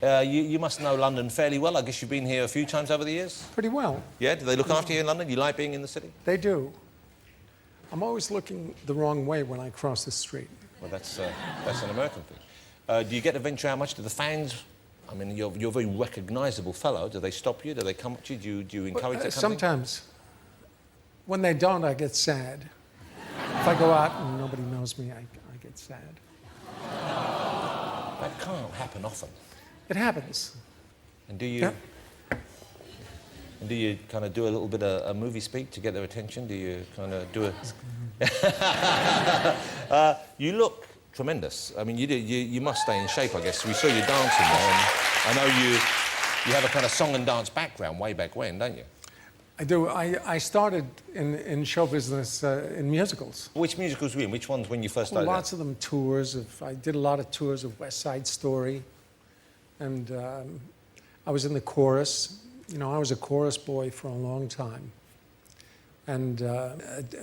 You must know London fairly well. I guess you've been here a few times over the years? Pretty well. Yeah? Do they look after you in London? You like being in the city? They do. I'm always looking the wrong way when I cross the street. Well, that's an American thing. Do you get to venture out much? Do the fans... I mean, you're a very recognisable fellow. Do they stop you? Do they come up to you? Do you encourage that kind of thing? Sometimes. When they don't, I get sad. If I go out and nobody knows me, I get sad. That can't happen often. It happens. And do you... Yeah. And do you kind of do a little bit of a movie speak to get their attention? Do you kind of do a... you look tremendous. I mean, you must stay in shape, I guess. We saw you dancing there, and I know you have a kind of song and dance background way back when, don't you? I do. I started in show business in musicals. Which musicals were you in? Which ones when you first started? Lots of them tours. I did a lot of tours of West Side Story. And I was in the chorus. You know, I was a chorus boy for a long time. And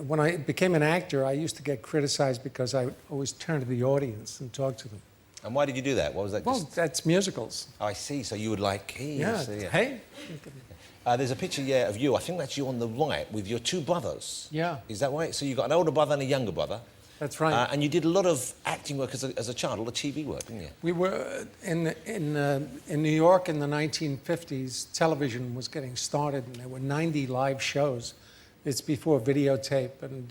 when I became an actor, I used to get criticized because I always turned to the audience and talked to them. And why did you do that? What was that? Well, that's musicals. Oh, I see. So you would like... Hey, yeah. Hey. There's a picture, yeah, of you. I think that's you on the right with your two brothers. Yeah. Is that right? So you've got an older brother and a younger brother. That's right. And you did a lot of acting work as a child, a lot of TV work, didn't you? We were in New York in the 1950s. Television was getting started, and there were 90 live shows. It's before videotape, and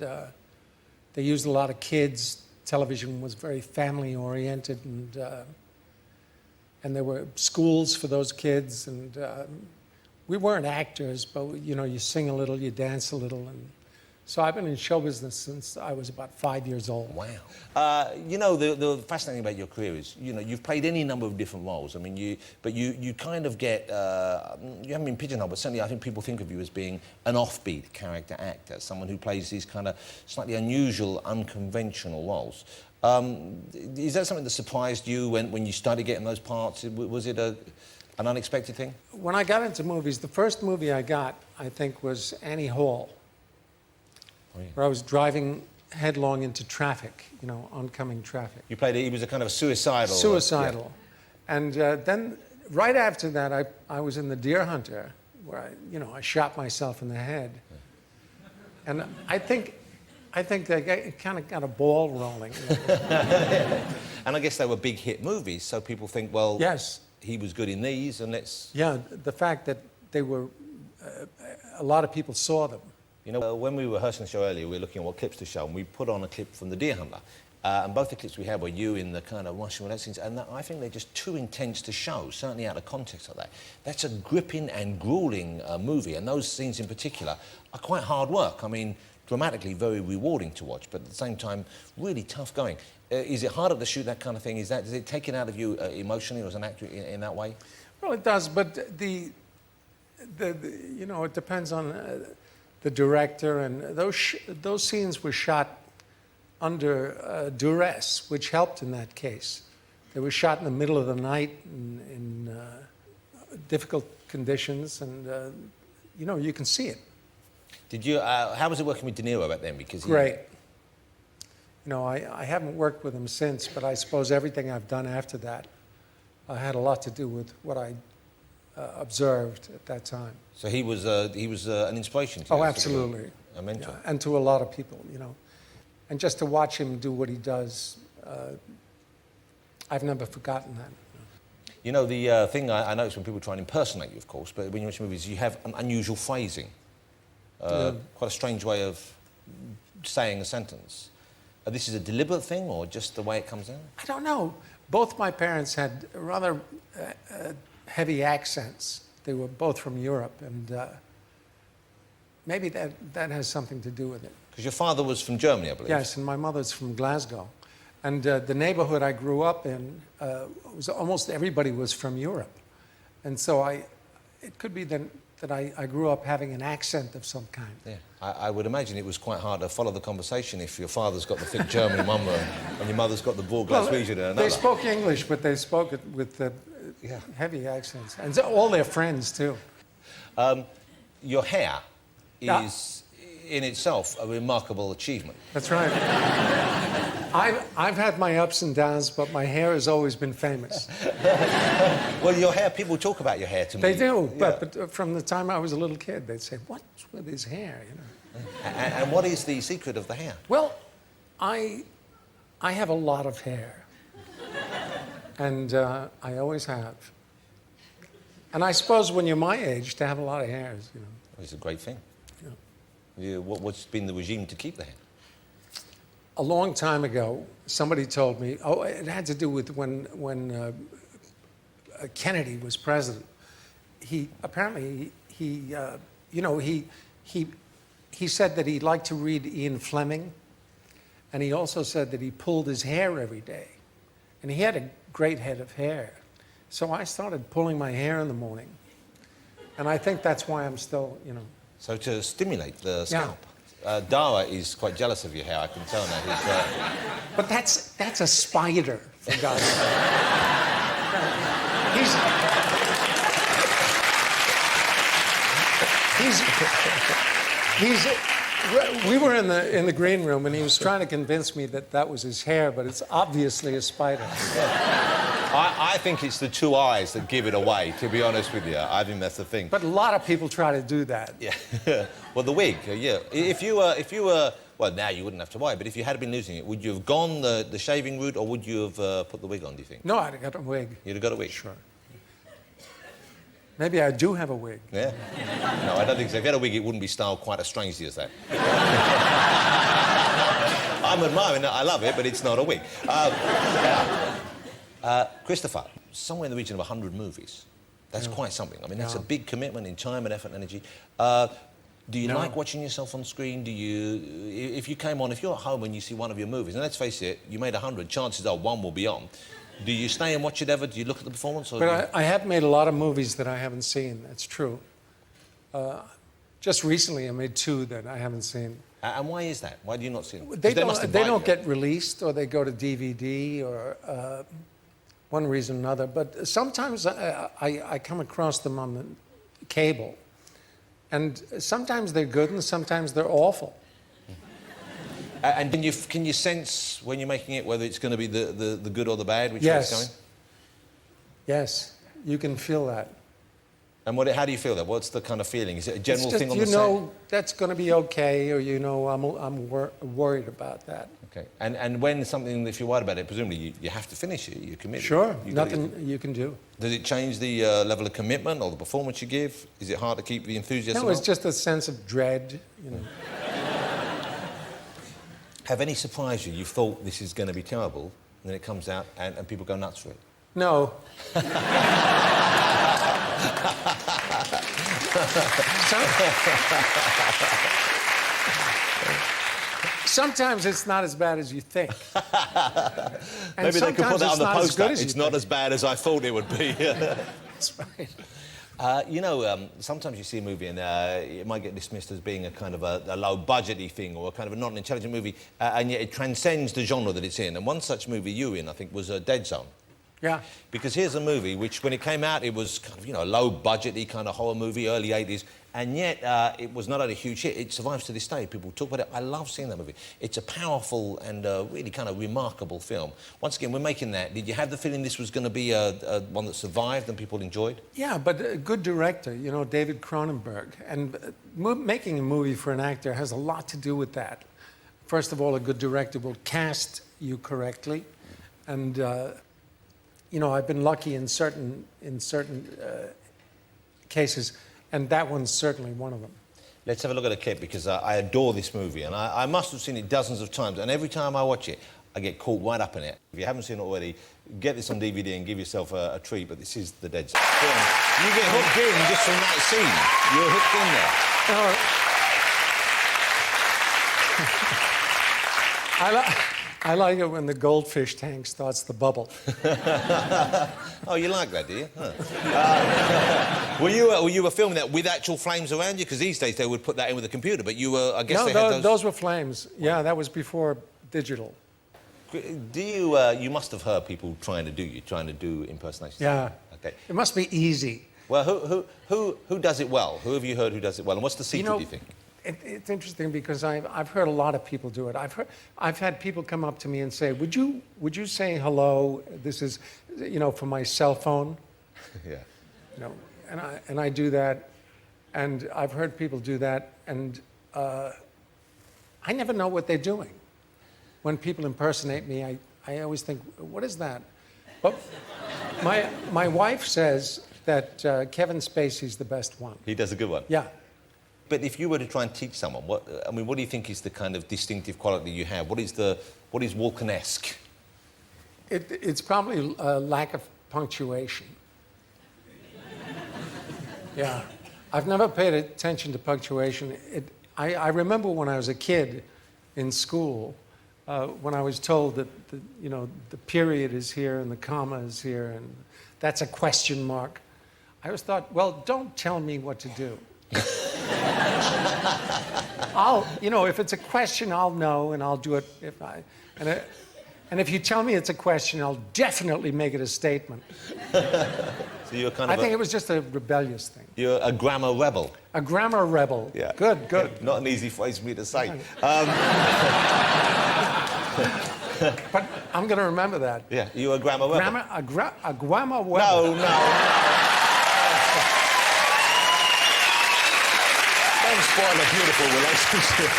they used a lot of kids. Television was very family-oriented, and there were schools for those kids. And we weren't actors, but you know, you sing a little, you dance a little, and so I've been in show business since I was about 5 years old. Wow. You know, the fascinating about your career is, you know, you've played any number of different roles. I mean, you kind of get, you haven't been pigeonholed, but certainly I think people think of you as being an offbeat character actor, someone who plays these kind of slightly unusual, unconventional roles. Is that something that surprised you when you started getting those parts? Was it an unexpected thing? When I got into movies, the first movie I got, I think, was Annie Hall. Oh, yeah. Where I was driving headlong into traffic, you know, oncoming traffic. You played it, he was a kind of suicidal... Suicidal. Yeah. And then, right after that, I was in The Deer Hunter, where I shot myself in the head. Yeah. And I think they kind of got a ball rolling. And I guess they were big hit movies, so people think, well... Yes. He was good in these, and let's... Yeah, the fact that they were... a lot of people saw them. You know, when we were rehearsing the show earlier, we were looking at what clips to show, and we put on a clip from The Deer Hunter. And both the clips we had were you in the kind of Russian roulette scenes, and I think they're just too intense to show, certainly out of context like that. That's a gripping and gruelling movie, and those scenes in particular are quite hard work. I mean, dramatically very rewarding to watch, but at the same time, really tough going. Is it harder to shoot that kind of thing? Does it take it out of you emotionally or as an actor in that way? Well, it does, but you know, it depends on the director, and those scenes were shot under duress, which helped in that case. They were shot in the middle of the night in difficult conditions, and you know, you can see it. Did you? How was it working with De Niro back then? Because great. You know, I haven't worked with him since, but I suppose everything I've done after that had a lot to do with what I observed at that time. So he was an inspiration to you? Oh, absolutely. A mentor? Yeah, and to a lot of people, you know. And just to watch him do what he does, I've never forgotten that. You know, the thing I notice when people try and impersonate you, of course, but when you watch movies, you have an unusual phrasing. Quite a strange way of saying a sentence. This is a deliberate thing, or just the way it comes out? I don't know. Both my parents had rather heavy accents. They were both from Europe, and maybe that has something to do with it. Because your father was from Germany, I believe. Yes, and my mother's from Glasgow. And the neighborhood I grew up in, was almost everybody was from Europe. And so it could be that I grew up having an accent of some kind. Yeah, I would imagine it was quite hard to follow the conversation if your father's got the thick German mum and your mother's got the broad Glaswegian and another. They spoke English, but they spoke it with heavy accents. And all their friends, too. Your hair is, in itself, a remarkable achievement. That's right. I've had my ups and downs, but my hair has always been famous. Well, your hair, people talk about your hair to me. They do, Yeah. but from the time I was a little kid, they'd say, "What's with his hair?" You know. And what is the secret of the hair? Well, I have a lot of hair, and I always have. And I suppose when you're my age, to have a lot of hair is, you know. It's a great thing. Yeah. What's been the regime to keep the hair? A long time ago, somebody told me, oh, it had to do with when Kennedy was president. He apparently, you know, he said that he liked to read Ian Fleming, and he also said that he pulled his hair every day. And he had a great head of hair. So I started pulling my hair in the morning. And I think that's why I'm still, you know. So to stimulate the Yeah. scalp. Dara is quite jealous of your hair, I can tell now. But that's a spider, for God's sake. We were in the green room, and he was trying to convince me that that was his hair, but it's obviously a spider. I think it's the two eyes that give it away, to be honest with you. I think that's the thing. But a lot of people try to do that. Yeah. Well, the wig, yeah. If you were, well, now you wouldn't have to worry, but if you had been losing it, would you have gone the shaving route, or would you have put the wig on, do you think? No, I'd have got a wig. You'd have got a wig? Sure. Maybe I do have a wig. Yeah? No, I don't think so. If you had a wig, it wouldn't be styled quite as strangely as that. I'm admiring it, I love it, but it's not a wig. Christopher, somewhere in the region of 100 movies. That's quite something. I mean, that's a big commitment in time and effort and energy. Do you like watching yourself on screen? Do you... If you came on, if you're at home and you see one of your movies, and let's face it, you made 100, chances are one will be on. Do you stay and watch it ever? Do you look at the performance? Or But I have made a lot of movies that I haven't seen, that's true. Just recently I made 2 that I haven't seen. And why is that? Why do you not see them? They don't get released, or they go to DVD, or one reason or another. But sometimes I come across them on the cable, and sometimes they're good and sometimes they're awful. And can you sense when you're making it whether it's going to be the good or the bad, which way it's going? Yes, you can feel that. And how do you feel that? What's the kind of feeling? Is it a general thing on the set? You know that's going to be okay, or you know I'm worried about that. Okay. And when something, if you're worried about it, presumably you have to finish it. You're committed. Sure, nothing you can do. Does it change the level of commitment or the performance you give? Is it hard to keep the enthusiasm? No, it's up? just a sense of dread, you know. Have any surprised you? You thought this is going to be terrible, and then it comes out and people go nuts for it? No. Sometimes it's not as bad as you think. Maybe they could put that on the poster. It's not think. as bad as I thought it would be. That's right. You know, sometimes you see a movie and it might get dismissed as being a kind of a low-budgety thing or a kind of a not-intelligent movie, and yet it transcends the genre that it's in. And one such movie you were in, I think, was Dead Zone. Yeah. Because here's a movie which, when it came out, it was kind of, you know, a low-budgety kind of horror movie, early 80s, and yet it was not only a huge hit, it survives to this day. People talk about it. I love seeing that movie. It's a powerful and really kind of remarkable film. Once again, we're making that. Did you have the feeling this was going to be one that survived and people enjoyed? Yeah, but a good director, you know, David Cronenberg. And making a movie for an actor has a lot to do with that. First of all, a good director will cast you correctly. And, you know, I've been lucky in certain cases, and that one's certainly one of them. Let's have a look at a clip, because I adore this movie, and I must have seen it dozens of times, and every time I watch it, I get caught right up in it. If you haven't seen it already, get this on DVD and give yourself a treat, but this is The Dead Zone. You get hooked in just from that scene. You're hooked in there. I like it when the goldfish tank starts to bubble. Oh, you like that, do you? Huh. Were you filming that with actual flames around you? Because these days they would put that in with a computer, but you were, I guess no, they had those were flames. Yeah, that was before digital. Do you must have heard people trying to do impersonations. Yeah. Okay. It must be easy. Well, who does it well? Who have you heard who does it well? And what's the secret, do you think? It's interesting because I've heard a lot of people do it. I've had people come up to me and say, would you say hello? This is, you know, for my cell phone. Yeah. You know, and I do that, and I've heard people do that, and I never know what they're doing. When people impersonate me, I always think, what is that? But my wife says that Kevin Spacey's the best one. He does a good one. Yeah. But if you were to try and teach someone, what do you think is the kind of distinctive quality you have? What is Walken-esque? It's probably a lack of punctuation. Yeah. I've never paid attention to punctuation. I remember when I was a kid in school, when I was told that the period is here and the comma is here and that's a question mark. I always thought, well, don't tell me what to do. If it's a question, I'll know and I'll do it. And if you tell me it's a question, I'll definitely make it a statement. So you're kind of I think it was just a rebellious thing. You're a grammar rebel. A grammar rebel. Yeah. Good. Yeah, not an easy phrase for me to say. But I'm going to remember that. Yeah, you're a grammar rebel. A grammar rebel. No. Don't spoil a beautiful relationship.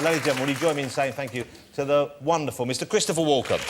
Ladies and gentlemen, will you join me in saying thank you to the wonderful Mr. Christopher Walken?